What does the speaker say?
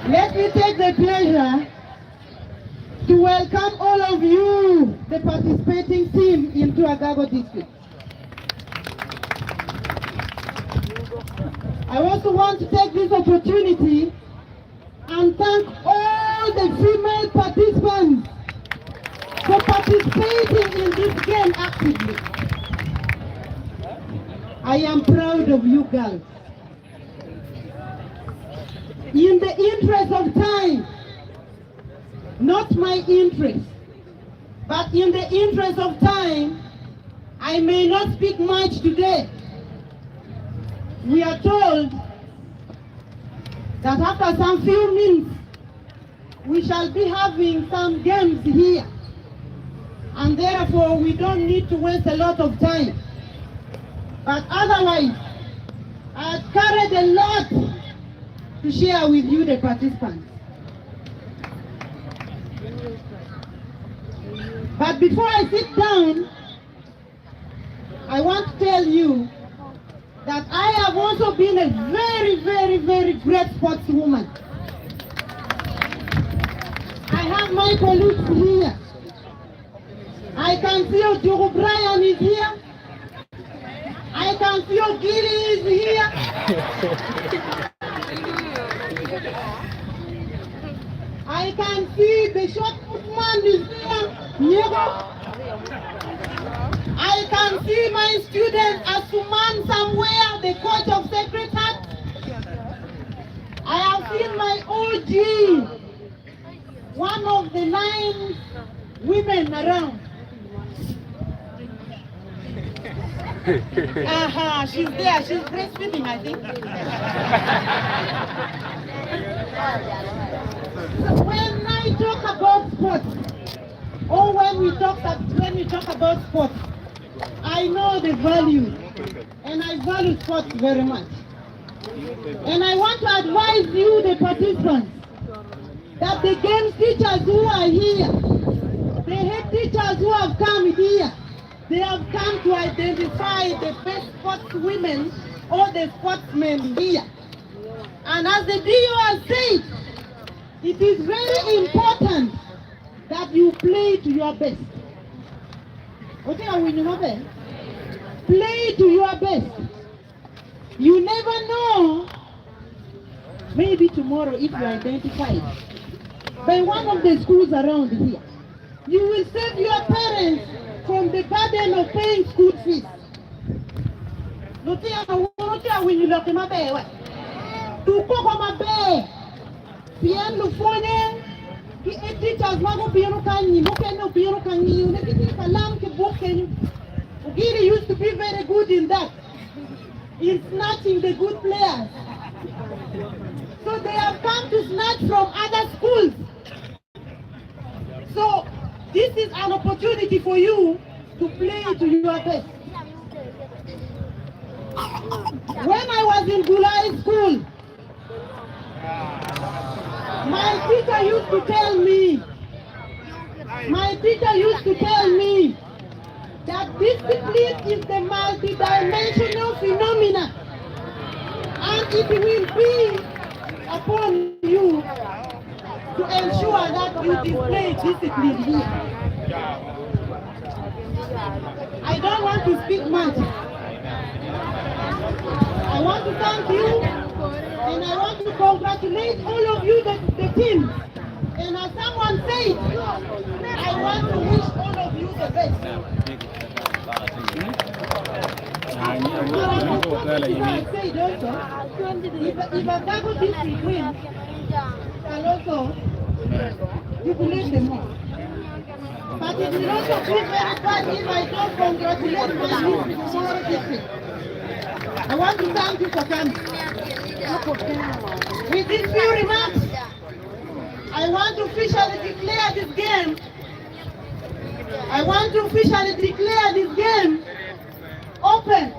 Let me take the pleasure to welcome all of you, the participating team into Agago district. I also want to take this opportunity and thank all the female participants for participating in this game actively. I am proud of you girls. In the interest of time, not my interest, but in the interest of time, I may not speak much today. We are told that after some few minutes, we shall be having some games here. And therefore, we don't need to waste a lot of time. But otherwise, I have carried a lot to share with you, the participants. But before I sit down, I want to tell you that I have also been a very great sportswoman. I have my colleagues here. I can see Ojogo Brian is here. I can see Ogili is here. I can see the short man is here. I can see my student Asuman somewhere, the coach of Sacred Heart. I have seen my OG, one of the 9 women around. She's there, she's breastfeeding, I think. So when I talk about sports, or when we talk about sports, I know the value, and I value sports very much. And I want to advise you, the participants, that the game teachers who are here, the head teachers who have come here, they have come to identify the best sportswomen or the sportsmen here. And as the DO has said, it is very important that you play to your best. Play to your best. You never know, maybe tomorrow if you identify by one of the schools around here, you will save your parents from the burden of paying school fees. Ugiri used to be very good in that, in snatching the good players. So they have come to snatch from other schools. So this is an opportunity for you to play to your best. When I was in Gulai school, my teacher used to tell me that discipline is the multi-dimensional phenomena, and it will be upon you to ensure that you display discipline here. I don't want to speak much. I want to thank you, and I want to congratulate all of you, the team. And as someone said, I want to wish all of you the best. If a Gago district wins, and also jubilate them more. But it will also be very bad if I don't congratulate my district. I want to thank you for coming. With these few remarks, I want to officially declare this game. I want to officially declare this game open.